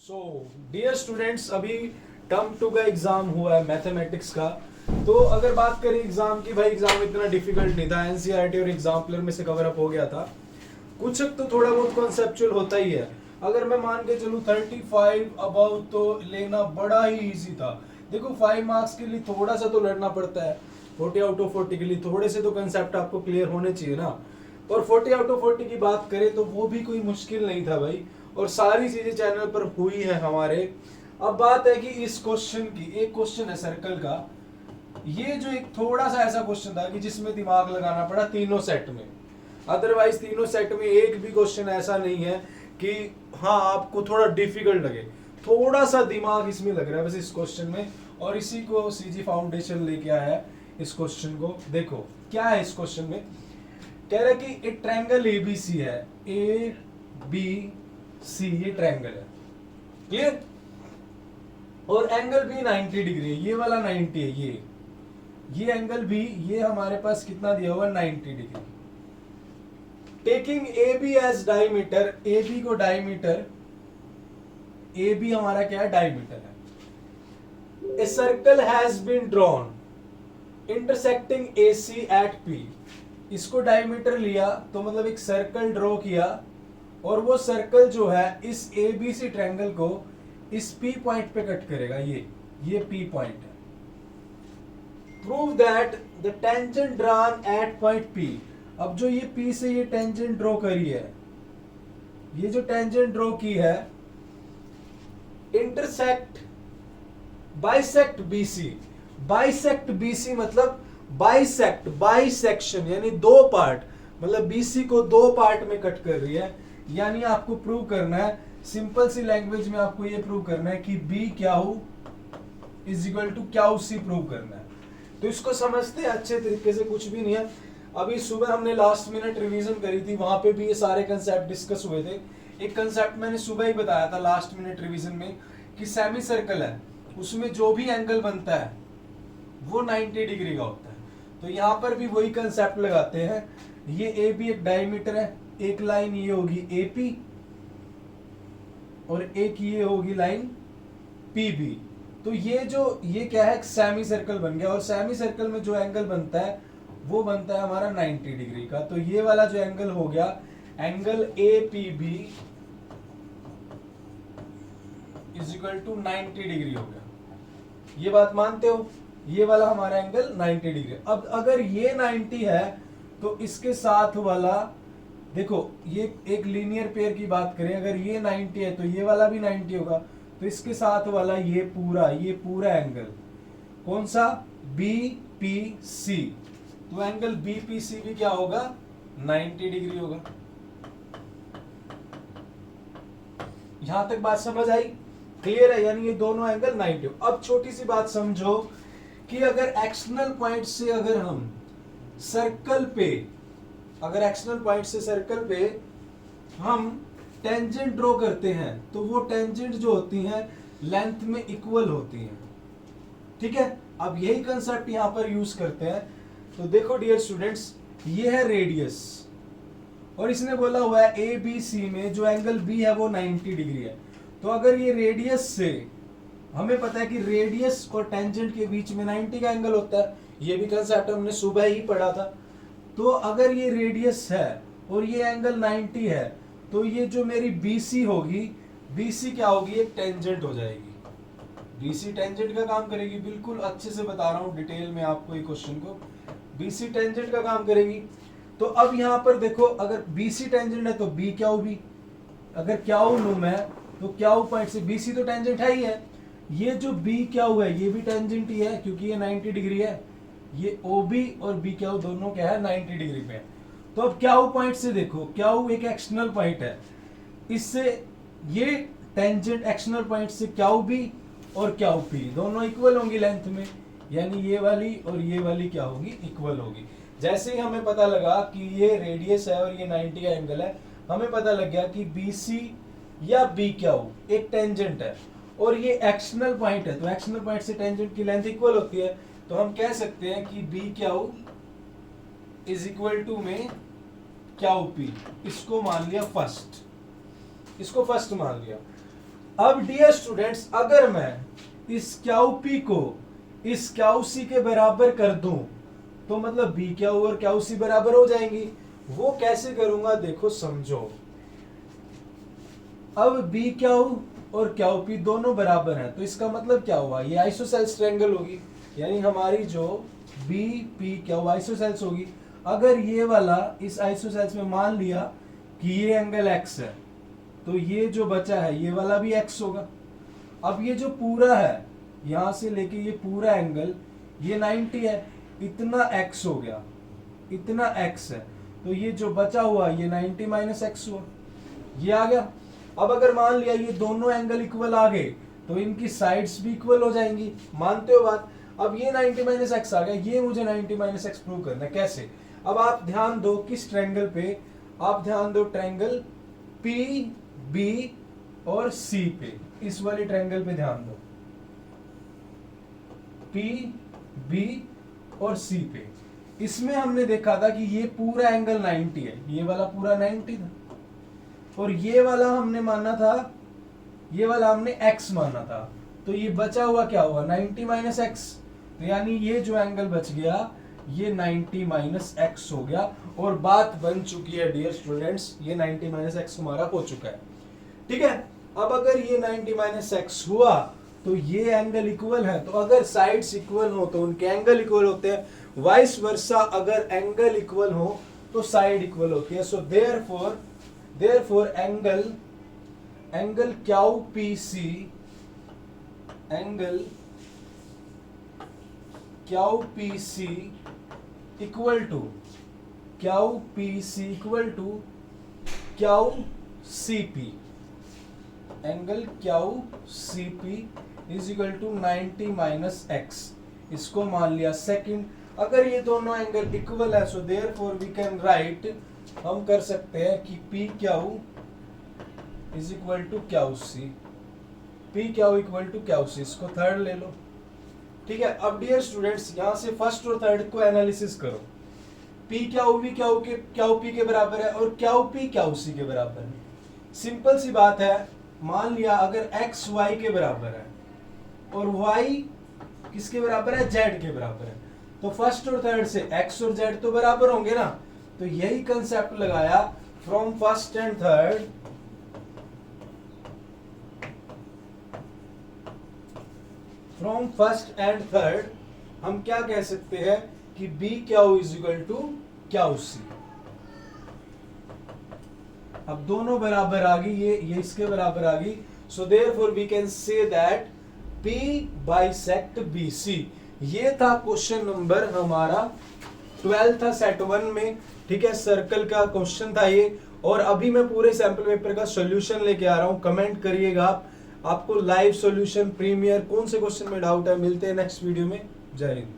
So dear students, अभी term 2 का exam हुआ है मैथमेटिक्स का। तो अगर बात करें एग्जाम की, भाई एग्जाम इतना डिफिकल्ट नहीं था, एनसीईआरटी और एग्जाम्पलर में से कवर अप हो गया था। कुछ तो थोड़ा बहुत कॉन्सेप्चुअल होता ही है। अगर मैं मान के चलूँ 35 अबव तो लेना बड़ा ही इजी था। देखो 5 मार्क्स के लिए थोड़ा सा तो लड़ना पड़ता है, 40 आउट ऑफ 40 के लिए थोड़े से तो कंसेप्ट आपको क्लियर होने चाहिए ना। और 40 आउट ऑफ 40 की बात करें तो वो भी कोई मुश्किल नहीं था भाई, और सारी चीजें चैनल पर हुई है हमारे। अब बात है कि इस क्वेश्चन की, एक क्वेश्चन है सर्कल का, ये जो एक थोड़ा सा ऐसा क्वेश्चन था कि जिसमें दिमाग लगाना पड़ा तीनों सेट में। अदरवाइज तीनों सेट में एक भी क्वेश्चन ऐसा नहीं है कि हाँ आपको थोड़ा डिफिकल्ट लगे, थोड़ा सा दिमाग इसमें लग रहा है बस इस क्वेश्चन में। और इसी को सीजी फाउंडेशन लेके आया है इस क्वेश्चन को। देखो क्या है इस क्वेश्चन में, कह रहा है कि एक ट्रायंगल एबीसी है, ए बी सी ये ट्रायंगल है, क्लियर। और एंगल भी 90 डिग्री है, ये वाला 90 है, ये एंगल भी, ये हमारे पास कितना दिया हुआ 90 degree. Taking A B as diameter, A B को डायमीटर, ए बी हमारा क्या है डायमीटर है। A circle has been drawn intersecting A C at P, इसको डायमीटर लिया तो मतलब एक सर्कल ड्रॉ किया, और वो सर्कल जो है इस ए बी सी ट्रायंगल को इस पी पॉइंट पे कट करेगा, ये पी पॉइंट है। Prove that the tangent drawn at point P, अब जो ये पी से ये टेंजेंट ड्रॉ करी है, ये जो टेंजेंट ड्रॉ की है, intersect bisect BC, bisect BC मतलब बाइसेक्ट, बाइसेक्शन यानी दो पार्ट, मतलब बीसी को दो पार्ट में कट कर रही है। यानी आपको प्रूव करना है, सिंपल सी लैंग्वेज में आपको ये प्रूव करना है कि B Q is equal to Q C prove करना है। तो इसको समझते हैं अच्छे तरीके से, कुछ भी नहीं है। अभी सुबह हमने लास्ट मिनट रिवीजन करी थी, वहां पे भी ये सारे कंसेप्ट डिस्कस हुए थे। एक कंसेप्ट मैंने सुबह ही बताया था लास्ट मिनट रिवीजन में कि सेमी सर्कल है, उसमें जो भी एंगल बनता है वो 90 डिग्री का होता है। तो यहाँ पर भी वही कंसेप्ट लगाते हैं। ये ए बी एक डायमीटर है, एक लाइन ये होगी ए पी और एक ये होगी लाइन पी बी। तो ये क्या है, सेमी सर्कल बन गया। और सेमी सर्कल में जो एंगल बनता है वो बनता है हमारा 90 डिग्री का। तो ये वाला जो एंगल हो गया, angle A P B is equal to 90 degree हो गया। ये बात मानते हो, ये वाला हमारा एंगल 90 डिग्री। अब अगर ये 90 है तो इसके साथ वाला, देखो ये एक लीनियर पेयर की बात करें, अगर ये 90 है तो ये वाला भी 90 होगा। तो इसके साथ वाला ये पूरा एंगल कौन सा, बी पी सी, तो एंगल बी पी सी भी क्या होगा 90 डिग्री होगा। यहां तक बात समझ आई, क्लियर है। यानी ये दोनों एंगल 90। अब छोटी सी बात समझो कि अगर एक्सटर्नल पॉइंट से अगर हम सर्कल पे, अगर एक्सटर्नल पॉइंट से सर्कल पे हम टेंजेंट ड्रॉ करते हैं तो वो टेंजेंट जो होती हैं लेंथ में इक्वल होती हैं, ठीक है। अब यही कंसेप्ट यहां पर यूज करते हैं। तो देखो डियर स्टूडेंट्स, ये है रेडियस, और इसने बोला हुआ है ए बी सी में जो एंगल बी है वो 90 डिग्री है। तो अगर ये रेडियस से, हमें पता है कि रेडियस और टेंजेंट के बीच में 90 का एंगल होता है, ये भी कंसेप्ट हमने सुबह ही पढ़ा था। तो अगर ये रेडियस है और ये एंगल 90 है, तो ये जो मेरी BC होगी, BC क्या होगी, एक टेंजेंट हो जाएगी। BC टेंजेंट का काम करेगी, बिल्कुल अच्छे से बता रहा हूं डिटेल में आपको ये क्वेश्चन को। BC टेंजेंट का काम करेगी। तो अब यहां पर देखो, अगर BC टेंजेंट है तो B क्याऊ भी, अगर क्याऊ लूं मैं तो क्याऊ पॉइंट से BC तो टेंजेंट है ही है। ये जो B क्याऊ है ये भी टेंजेंट ही है क्योंकि ये 90 डिग्री है। ये OB और B क्याऊ दोनों क्या है 90 डिग्री पे। तो अब क्याऊ पॉइंट से देखो, क्याऊ एक एक्सटर्नल पॉइंट है, इससे ये टेंजेंट एक्सटर्नल पॉइंट से क्याऊ B और क्याऊ P दोनों इक्वल होंगी लेंथ में, यानी ये वाली और ये वाली क्या होगी, इक्वल होगी। जैसे ही हमें पता लगा कि ये रेडियस है और ये 90 का एंगल है, हमें पता लग गया कि BC या B क्याऊ एक टेंजेंट है और ये एक्सटर्नल पॉइंट है, तो एक्सटर्नल पॉइंट से टेंजेंट की लेंथ इक्वल होती है। तो हम कह सकते हैं कि B क्याऊ इज इक्वल टू में क्याऊ P। इसको मान लिया फर्स्ट, इसको फर्स्ट मान लिया। अब डियर स्टूडेंट्स, अगर मैं इस क्याऊ पी को इस क्याऊ सी के बराबर कर दूं तो मतलब बी क्याऊ और क्याऊ सी बराबर हो जाएंगी। वो कैसे करूंगा देखो समझो। अब बी क्याऊ और क्याऊ पी दोनों बराबर हैं तो इसका मतलब क्या हुआ, ये आइसोसेल्स ट्रायंगल होगी, यानी हमारी जो बी पी क्याऊ आइसोसेल्स होगी। अगर ये वाला इस आइसोसेल्स में मान लिया कि ये एंगल एक्स है तो ये जो बचा है ये वाला भी एक्स होगा। अब ये जो पूरा है यहां से लेके ये पूरा एंगल ये 90 है, इतना एक्स हो गया, इतना एक्स है, तो ये जो बचा हुआ ये 90 माइनस एक्स हुआ, ये आ गया। अब अगर मान लिया ये दोनों एंगल इक्वल आ गए तो इनकी साइड्स भी इक्वल हो जाएंगी, मानते हो बात। अब ये 90 माइनस एक्स आ गया, ये मुझे 90 माइनस एक्स प्रूव करना है, कैसे। अब आप ध्यान दो किस ट्रायंगल पे, आप ध्यान दो ट्रायंगल पी बी और सी पे, इस वाले ट्रायंगल पे ध्यान दो, पी बी और सी पे। इसमें हमने देखा था कि ये पूरा एंगल 90 है, ये वाला पूरा 90 था, और ये वाला हमने माना था, ये वाला हमने x माना था, तो ये बचा हुआ क्या हुआ 90 माइनस एक्स, तो यानी ये जो एंगल बच गया ये 90 माइनस एक्स हो गया। और बात बन चुकी है डियर स्टूडेंट्स, ये 90 माइनस एक्स हमारा हो चुका है, ठीक है। अब अगर ये 90 माइनस एक्स हुआ तो ये एंगल इक्वल है, तो अगर साइड्स इक्वल हो तो उनके एंगल इक्वल होते हैं, वाइस वर्सा अगर एंगल इक्वल हो तो साइड इक्वल होती है। So therefore angle Q P C, angle Q P C equal to Q P C equal to Q C P, angle Q C P is equal to 90 minus x, इसको मान लिया second. अगर ये दोनों angle equal है so therefore we can write, हम कर सकते हैं कि P Q is equal to Q C, P Q equal to Q C, इसको थर्ड ले लो, ठीक है। अब डियर स्टूडेंट्स यहां से फर्स्ट और थर्ड को एनालिसिस करो, पी क्याऊ भी क्याऊ पी के बराबर है और क्याऊ पी क्याऊ सी के बराबर है। सिंपल सी बात है, मान लिया अगर x y के बराबर है और y किसके बराबर है, z के बराबर है, तो फर्स्ट और थर्ड से x और z तो बराबर होंगे ना, तो यही कंसेप्ट लगाया from first and third, from first and third हम क्या कह सकते हैं कि B Q is equal to Q सी। अब दोनों बराबर आ गई, ये इसके बराबर आ गई, so therefore we can say that P bisect BC। ये था क्वेश्चन नंबर हमारा 12 था सेट 1 में, ठीक है, सर्कल का क्वेश्चन था ये। और अभी मैं पूरे सैंपल पेपर का सॉल्यूशन लेके आ रहा हूं, कमेंट करिएगा आपको लाइव सॉल्यूशन प्रीमियर कौन से क्वेश्चन में डाउट है। मिलते हैं नेक्स्ट वीडियो में, जय हिंद।